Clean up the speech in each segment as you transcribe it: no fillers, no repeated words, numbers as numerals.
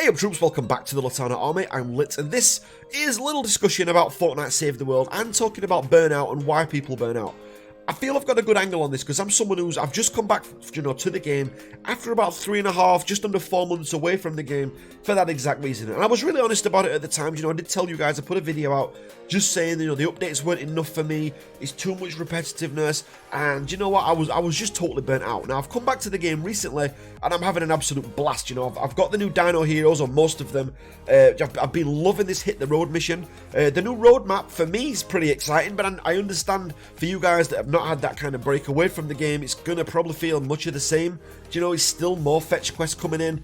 Hey up troops, welcome back to the Litanah Army. I'm Lit, and this is a little discussion about Fortnite Save the World and talking about burnout and why people burn out. I feel I've got a good angle on this because I'm someone I've just come back, to the game after about 3.5, just under 4 months away from the game for that exact reason. And I was really honest about it at the time. I did tell you guys, I put a video out just saying, the updates weren't enough for me. It's too much repetitiveness, and you know what? I was just totally burnt out. Now I've come back to the game recently, and I'm having an absolute blast. I've got the new Dino Heroes, or most of them. I've been loving this Hit the Road mission. The new road map for me is pretty exciting, but I understand for you guys that have not had that kind of break away from the game, it's gonna probably feel much of the same. It's still more fetch quests coming in,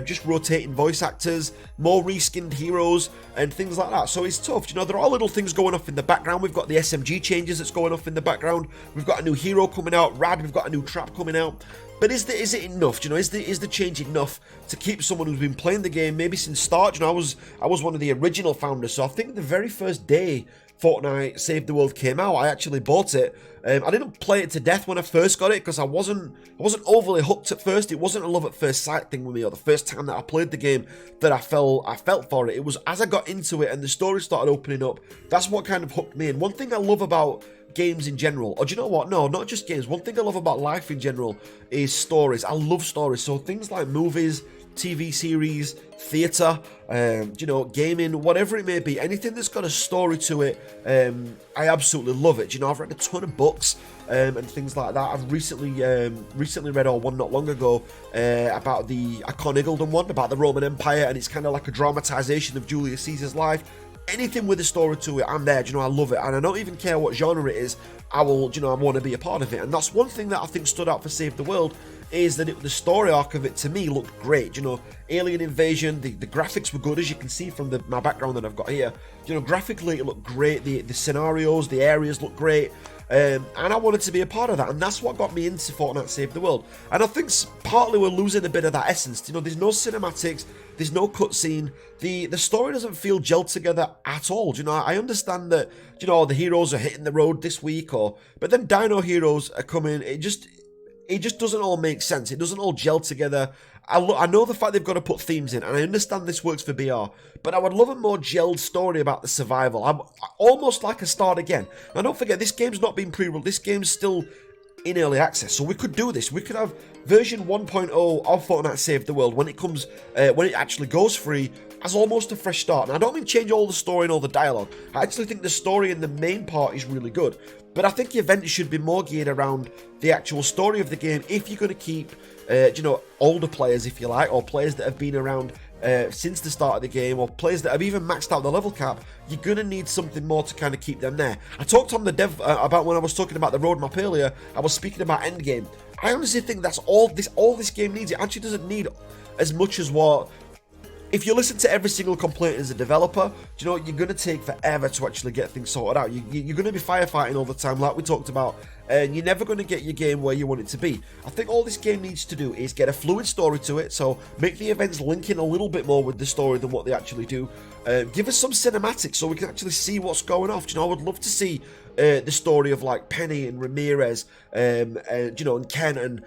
just rotating voice actors, more reskinned heroes and things like that. So it's tough. There are little things going off in the background. We've got the SMG changes that's going off in the background. We've got a new hero coming out, Rad. We've got a new trap coming out. But is it enough? Is the change enough to keep someone who's been playing the game maybe since start? I was one of the original founders, so I think the very first day Fortnite Save the World came out, I actually bought it. I didn't play it to death when I first got it because I wasn't overly hooked at first. It wasn't a love at first sight thing with me, or the first time that I played the game that I felt for it. It was as I got into it and the story started opening up, that's what kind of hooked me in. One thing I love about games in general, or do you know what? No, not just games. One thing I love about life in general is stories. I love stories. So things like movies, TV series, theatre, gaming, whatever it may be, anything that's got a story to it, I absolutely love it. I've read a ton of books and things like that. I've recently read one not long ago about the Iconigildon one, about the Roman Empire, and it's kind of like a dramatisation of Julius Caesar's life. Anything with a story to it, I'm there. I love it, and I don't even care what genre it is. I want to be a part of it, and that's one thing that I think stood out for Save the World, is that the story arc of it to me looked great. Alien invasion, the graphics were good, as you can see from my background that I've got here. Graphically it looked great. The scenarios, the areas looked great. And I wanted to be a part of that, and that's what got me into Fortnite Save the World. And I think partly we're losing a bit of that essence. There's no cinematics, there's no cutscene, the story doesn't feel gelled together at all. I understand that the heroes are hitting the road this week, but then Dino Heroes are coming. It just doesn't all make sense. It doesn't all gel together. I know the fact they've got to put themes in, and I understand this works for BR, but I would love a more gelled story about the survival. I'm almost like a start again. Now, don't forget, this game's not been pre-released. This game's still in early access, so we could do this. We could have version 1.0 of Fortnite Save the World when it actually goes free, as almost a fresh start. And I don't mean change all the story and all the dialogue. I actually think the story in the main part is really good, but I think events should be more geared around the actual story of the game if you're going to keep older players, if you like, or players that have been around since the start of the game, or players that have even maxed out the level cap. You're going to need something more to kind of keep them there. I talked on the dev about when I was talking about the roadmap earlier, I was speaking about Endgame. I honestly think that's all this game needs. It actually doesn't need as much as what... If you listen to every single complaint as a developer, you're going to take forever to actually get things sorted out. You're going to be firefighting all the time, like we talked about, and you're never going to get your game where you want it to be. I think all this game needs to do is get a fluid story to it, so make the events link in a little bit more with the story than what they actually do. Give us some cinematics so we can actually see what's going off. I would love to see the story of like Penny and Ramirez, and Ken and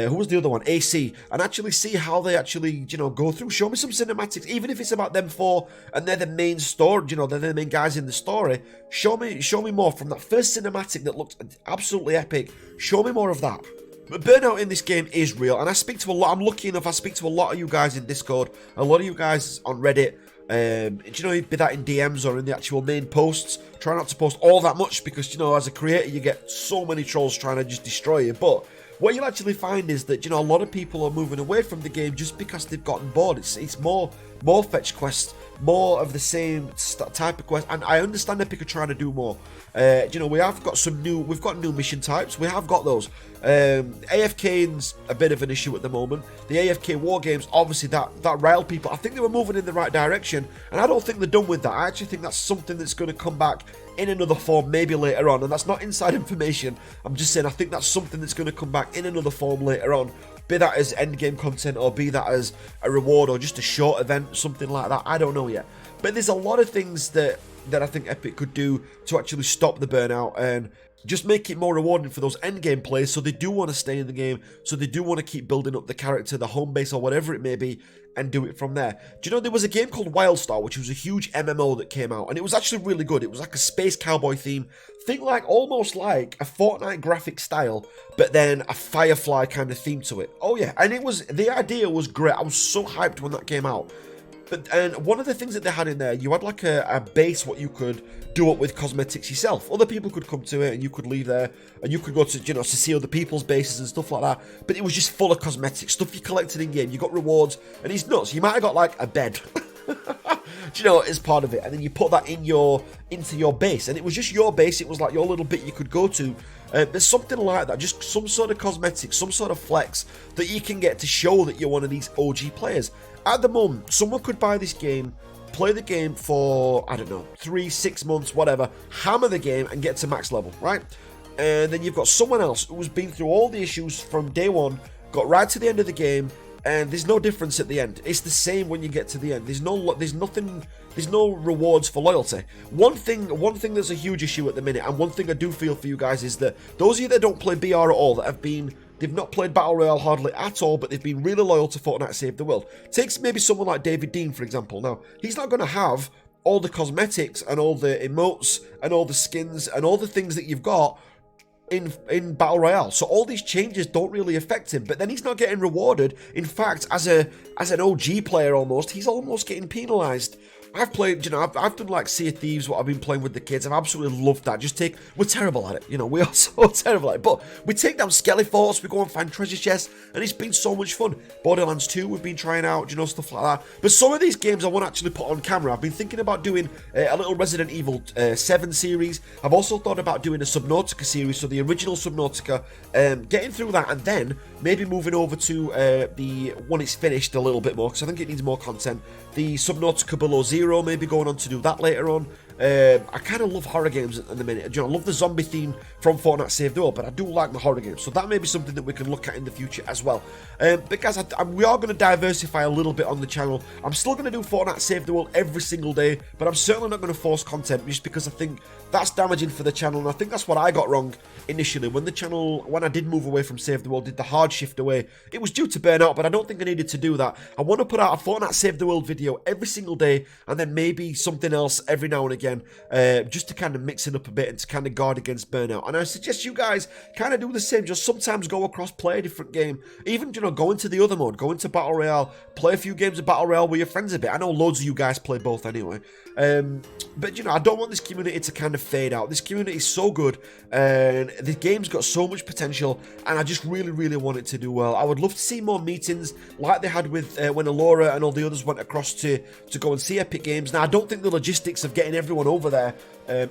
who was the other one, AC, and actually see how they actually go through. Show me some cinematics, even if it's about them four and they're the main story. They're the main guys in the story. Show me more from that first cinematic that looked absolutely epic. Show me more of that. But burnout in this game is real, and I speak to a lot. I'm lucky enough, I speak to a lot of you guys in Discord, a lot of you guys on Reddit. Be that in DMs or in the actual main posts. Try not to post all that much because as a creator you get so many trolls trying to just destroy you. But what you'll actually find is that a lot of people are moving away from the game just because they've gotten bored. It's more fetch quests, more of the same type of quest, and I understand that people are trying to do more. We've got new mission types. We have got those. AFKing's a bit of an issue at the moment. The AFK war games, obviously that riled people. I think they were moving in the right direction, and I don't think they're done with that. I actually think that's something that's going to come back in another form maybe later on, and that's not inside information. I'm just saying I think that's something that's going to come back in another form later on. Be that as endgame content, or be that as a reward, or just a short event, something like that. I don't know yet. But there's a lot of things that I think Epic could do to actually stop the burnout, and just make it more rewarding for those endgame players, so they do want to stay in the game, so they do want to keep building up the character, the home base, or whatever it may be, and do it from there. Do you know there was a game called Wildstar, which was a huge MMO that came out, and it was actually really good. It was like a space cowboy theme, think like almost like a Fortnite graphic style, but then a Firefly kind of theme to it. Oh yeah, and the idea was great. I was so hyped when that came out. And one of the things that they had in there, you had like a base what you could do up with cosmetics yourself. Other people could come to it and you could leave there and you could go to, to see other people's bases and stuff like that. But it was just full of cosmetics, stuff you collected in game. You got rewards and it's nuts. You might have got like a bed, as part of it. And then you put that into your base, and it was just your base. It was like your little bit you could go to. There's something like that, just some sort of cosmetics, some sort of flex that you can get to show that you're one of these OG players. At the moment, someone could buy this game, play the game for, I don't know, 3-6 months, whatever, hammer the game and get to max level, right? And then you've got someone else who's been through all the issues from day one, got right to the end of the game, and there's no difference at the end. It's the same when you get to the end. There's no rewards for loyalty. One thing that's a huge issue at the minute, and one thing I do feel for you guys, is that those of you that don't play BR at all, they've not played Battle Royale hardly at all, but they've been really loyal to Fortnite Save the World. Takes maybe someone like David Dean, for example. Now, he's not going to have all the cosmetics and all the emotes and all the skins and all the things that you've got in Battle Royale. So all these changes don't really affect him, but then he's not getting rewarded. In fact, as an OG player almost, he's almost getting penalised. I've played, I've done like Sea of Thieves, what I've been playing with the kids. I've absolutely loved that. We're terrible at it, we are so terrible at it. But we take down skelly forts, we go and find treasure chests, and it's been so much fun. Borderlands 2, we've been trying out, stuff like that. But some of these games I won't actually put on camera. I've been thinking about doing a little Resident Evil 7 series. I've also thought about doing a Subnautica series, so the original Subnautica, getting through that, and then maybe moving over to the when it's finished a little bit more, because I think it needs more content. The Subnautica Below Zero, maybe going on to do that later on. I kind of love horror games at the minute. I love the zombie theme from Fortnite Save the World, but I do like my horror games, so that may be something that we can look at in the future as well. But guys, we are going to diversify a little bit on the channel. I'm still going to do Fortnite Save the World every single day, but I'm certainly not going to force content, just because I think that's damaging for the channel, and I think that's what I got wrong initially. When I did move away from Save the World, did the hard shift away, it was due to burnout, but I don't think I needed to do that. I want to put out a Fortnite Save the World video every single day, and then maybe something else every now and again, just to kind of mix it up a bit and to kind of guard against burnout. And I suggest you guys kind of do the same. Just sometimes go across, play a different game, even go into the other mode, go into Battle Royale, play a few games of Battle Royale with your friends a bit. I know loads of you guys play both anyway, but I don't want this community to kind of fade out. This community is so good, and the game's got so much potential, and I just really, really want it to do well. I would love to see more meetings like they had with when Alora and all the others went across to go and see Epic Games. Now, I don't think the logistics of getting everyone over there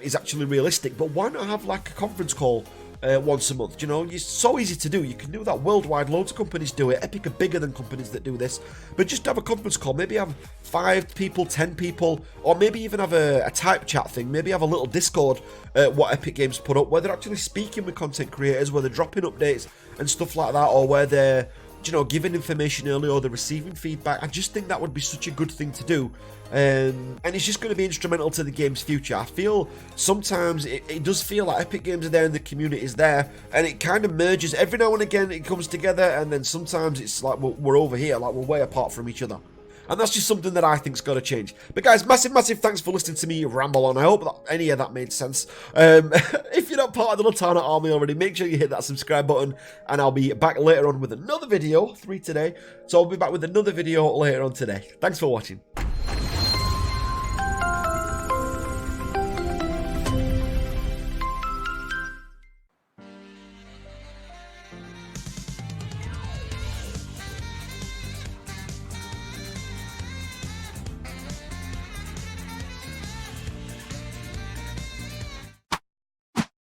is actually realistic, but why not have like a conference call once a month? It's so easy to do. You can do that worldwide. Loads of companies do it. Epic are bigger than companies that do this, but just have a conference call. Maybe have 5 people, 10 people, or maybe even have a type chat thing. Maybe have a little Discord, what Epic Games put up, where they're actually speaking with content creators, where they're dropping updates and stuff like that, or where they're giving information early, or they're receiving feedback. I just think that would be such a good thing to do, and it's just going to be instrumental to the game's future. I feel sometimes it does feel like Epic Games are there and the community is there, and it kind of merges every now and again. It comes together, and then sometimes it's like we're over here, like we're way apart from each other. And that's just something that I think's got to change. But guys, massive thanks for listening to me ramble on. I hope that any of that made sense. If you're not part of the Litanah Army already, make sure you hit that subscribe button. And I'll be back later on with another video, 3 today. So I'll be back with another video later on today. Thanks for watching.